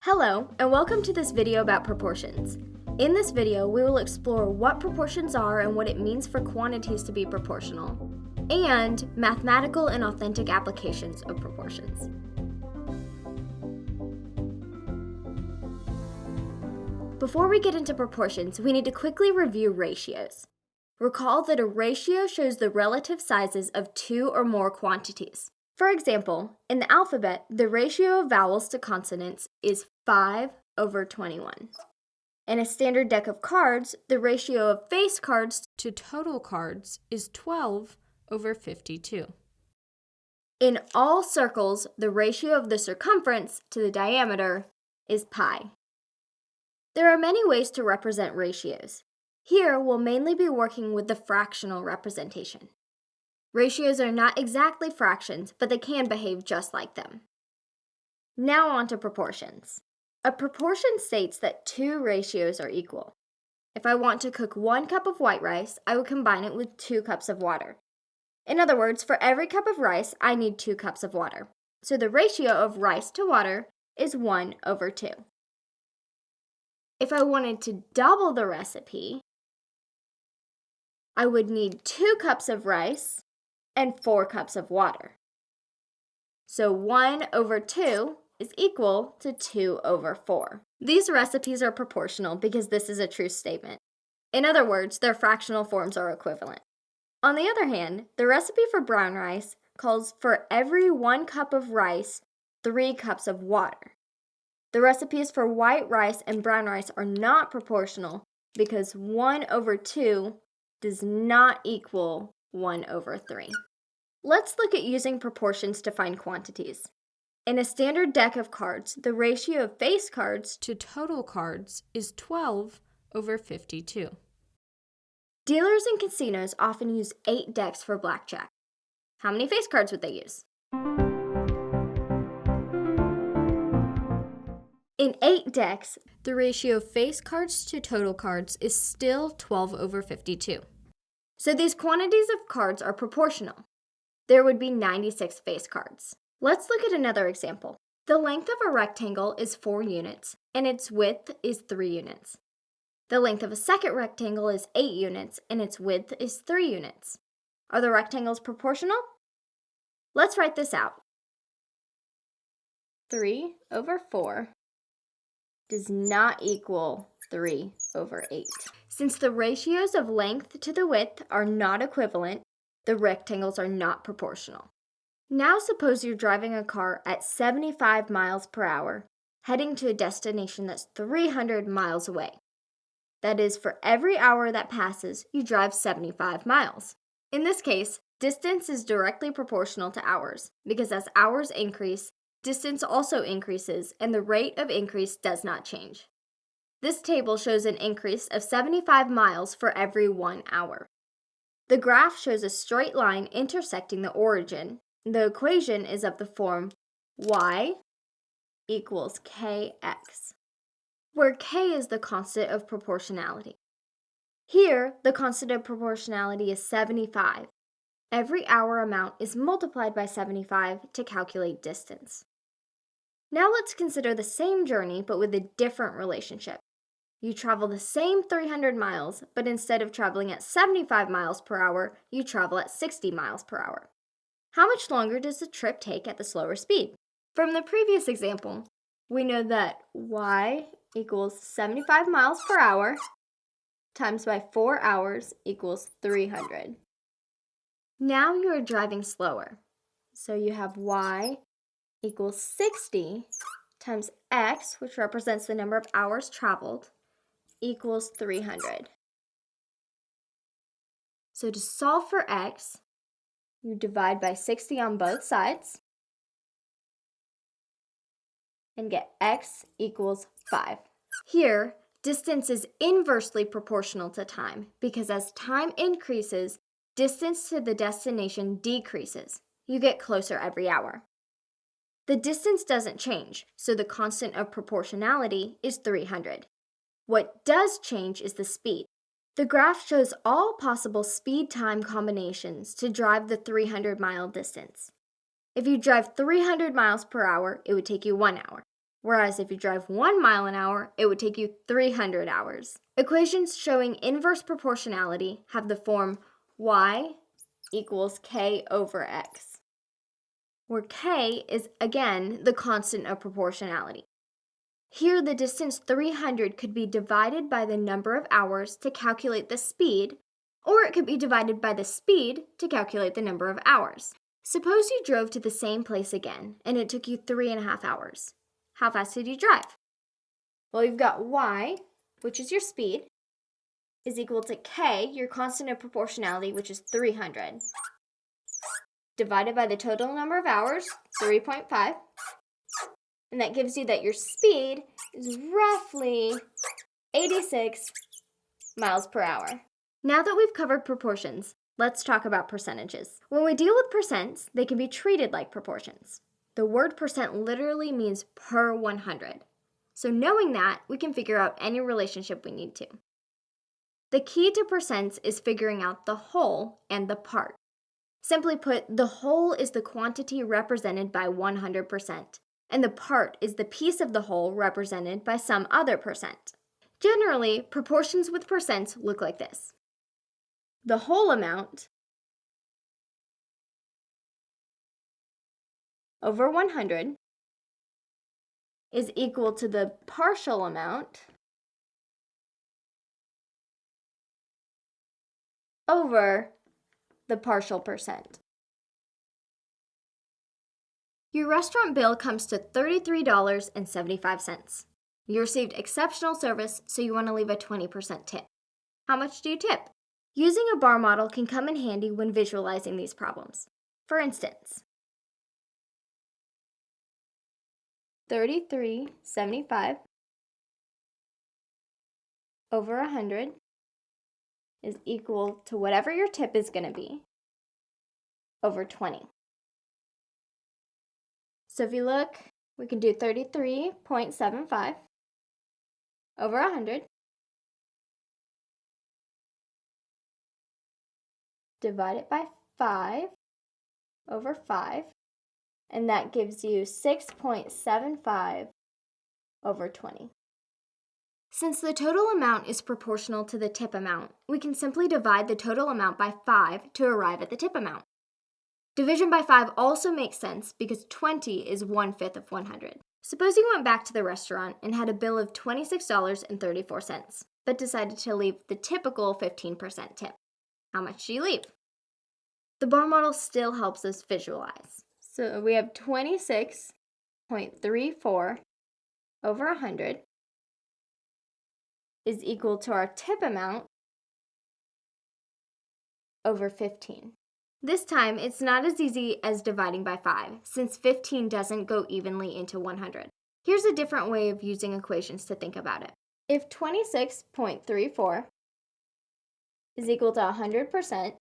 Hello, and welcome to this video about proportions. In this video, we will explore what proportions are and what it means for quantities to be proportional, and mathematical and authentic applications of proportions. Before we get into proportions, we need to quickly review ratios. Recall that a ratio shows the relative sizes of two or more quantities. For example, in the alphabet, the ratio of vowels to consonants is 5/21. In a standard deck of cards, the ratio of face cards to total cards is 12/52. In all circles, the ratio of the circumference to the diameter is pi. There are many ways to represent ratios. Here, we'll mainly be working with the fractional representation. Ratios are not exactly fractions, but they can behave just like them. Now on to proportions. A proportion states that two ratios are equal. If I want to cook 1 cup of white rice, I would combine it with 2 cups of water. In other words, for every cup of rice, I need 2 cups of water. So the ratio of rice to water is 1/2. If I wanted to double the recipe, I would need 2 cups of rice and 4 cups of water. So 1/2 is equal to 2/4. These recipes are proportional because this is a true statement. In other words, their fractional forms are equivalent. On the other hand, the recipe for brown rice calls for every 1 cup of rice, 3 cups of water. The recipes for white rice and brown rice are not proportional because 1/2 does not equal 1/3. Let's look at using proportions to find quantities. In a standard deck of cards, the ratio of face cards to total cards is 12/52. Dealers in casinos often use 8 decks for blackjack. How many face cards would they use? In 8 decks, the ratio of face cards to total cards is still 12/52. So these quantities of cards are proportional. There would be 96 face cards. Let's look at another example. The length of a rectangle is 4 units, and its width is 3 units. The length of a second rectangle is 8 units, and its width is 3 units. Are the rectangles proportional? Let's write this out. 3/4 does not equal 3/8. Since the ratios of length to the width are not equivalent, the rectangles are not proportional. Now suppose you're driving a car at 75 miles per hour, heading to a destination that's 300 miles away. That is, for every hour that passes, you drive 75 miles. In this case, distance is directly proportional to hours, because as hours increase, distance also increases, and the rate of increase does not change. This table shows an increase of 75 miles for every 1 hour. The graph shows a straight line intersecting the origin. The equation is of the form y equals kx, where k is the constant of proportionality. Here, the constant of proportionality is 75. Every hour amount is multiplied by 75 to calculate distance. Now let's consider the same journey but with a different relationship. You travel the same 300 miles, but instead of traveling at 75 miles per hour, you travel at 60 miles per hour. How much longer does the trip take at the slower speed? From the previous example, we know that y equals 75 miles per hour times by 4 hours equals 300. Now you are driving slower. So you have y equals 60 times x, which represents the number of hours traveled, equals 300. So to solve for x, you divide by 60 on both sides and get x equals 5. Here, distance is inversely proportional to time because as time increases, distance to the destination decreases. You get closer every hour. The distance doesn't change, so the constant of proportionality is 300. What does change is the speed. The graph shows all possible speed-time combinations to drive the 300-mile distance. If you drive 300 miles per hour, it would take you 1 hour. Whereas if you drive 1 mile an hour, it would take you 300 hours. Equations showing inverse proportionality have the form y equals k over x, where k is, again, the constant of proportionality. Here, the distance 300 could be divided by the number of hours to calculate the speed, or it could be divided by the speed to calculate the number of hours. Suppose you drove to the same place again, and it took you 3.5 hours. How fast did you drive? Well, you've got y, which is your speed, is equal to k, your constant of proportionality, which is 300, divided by the total number of hours, 3.5, and that gives you that your speed is roughly 86 miles per hour. Now that we've covered proportions, let's talk about percentages. When we deal with percents, they can be treated like proportions. The word percent literally means per 100. So knowing that, we can figure out any relationship we need to. The key to percents is figuring out the whole and the part. Simply put, the whole is the quantity represented by 100%, and the part is the piece of the whole represented by some other percent. Generally, proportions with percents look like this. The whole amount over 100 is equal to the partial amount over the partial percent. Your restaurant bill comes to $33.75. You received exceptional service, so you want to leave a 20% tip. How much do you tip? Using a bar model can come in handy when visualizing these problems. For instance, $33.75 over 100 is equal to whatever your tip is going to be over 20. So if you look, we can do 33.75 over 100 divided by 5 over 5, and that gives you 6.75 over 20. Since the total amount is proportional to the tip amount, we can simply divide the total amount by 5 to arrive at the tip amount. Division by 5 also makes sense because 20 is 1/5 of 100. Suppose you went back to the restaurant and had a bill of $26.34, but decided to leave the typical 15% tip. How much do you leave? The bar model still helps us visualize. So we have 26.34 over 100 is equal to our tip amount over 15. This time, it's not as easy as dividing by 5, since 15 doesn't go evenly into 100. Here's a different way of using equations to think about it. If 26.34 is equal to 100%,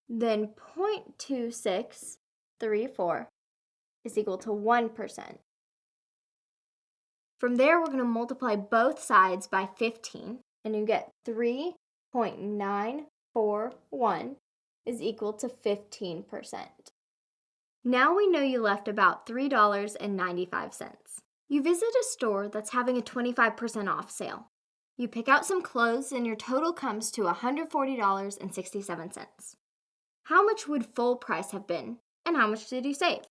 then 0.2634 is equal to 1%. From there, we're going to multiply both sides by 15, and you get 3.941 is equal to 15%. Now we know you left about $3.95. You visit a store that's having a 25% off sale. You pick out some clothes and your total comes to $140.67. How much would full price have been, and how much did you save?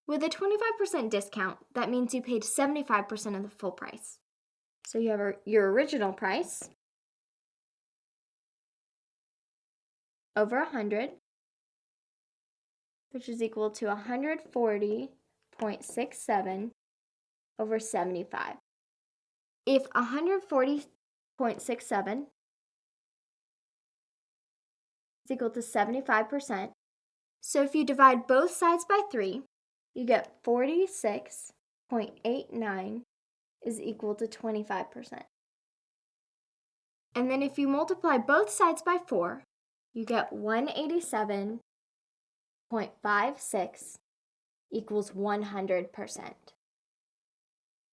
With a 25% discount, that means you paid 75% of the full price. So you have your original price over 100, which is equal to 140.67 over 75. If 140.67 is equal to 75%, so if you divide both sides by 3, you get 46.89 is equal to 25%. And then if you multiply both sides by 4, you get 187.56 equals 100%.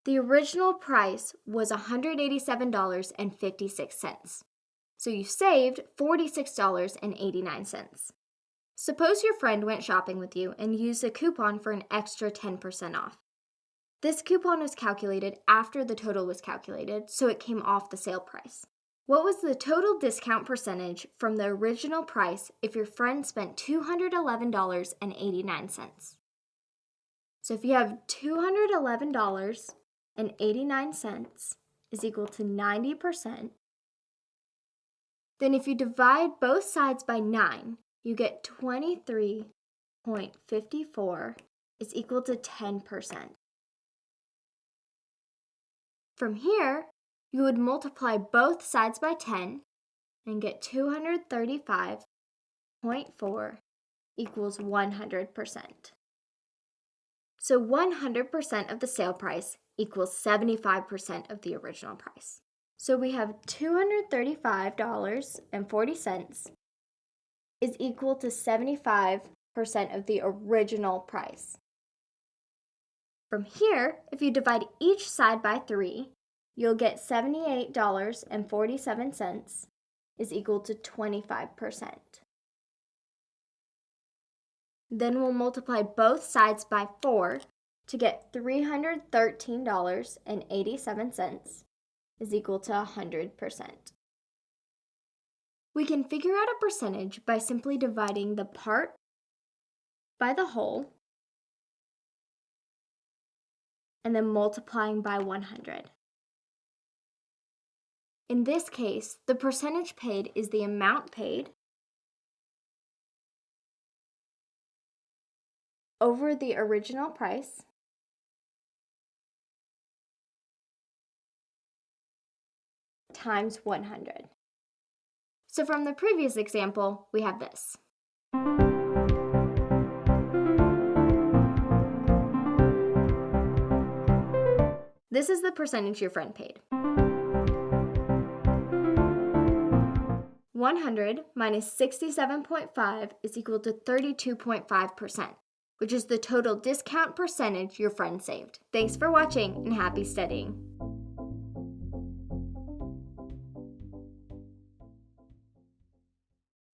The original price was $187.56, so you saved $46.89. Suppose your friend went shopping with you and used a coupon for an extra 10% off. This coupon was calculated after the total was calculated, so it came off the sale price. What was the total discount percentage from the original price if your friend spent $211.89? So if you have $211.89 is equal to 90%, then if you divide both sides by 9, you get 23.54 is equal to 10%. From here, you would multiply both sides by 10 and get 235.4 equals 100%. So 100% of the sale price equals 75% of the original price. So we have $235.40 is equal to 75% of the original price. From here, if you divide each side by 3, you'll get $78.47 is equal to 25%. Then we'll multiply both sides by 4 to get $313.87 is equal to 100%. We can figure out a percentage by simply dividing the part by the whole and then multiplying by 100. In this case, the percentage paid is the amount paid over the original price times 100. So from the previous example, we have this. This is the percentage your friend paid. 100 minus 67.5 is equal to 32.5%, which is the total discount percentage your friend saved. Thanks for watching and happy studying.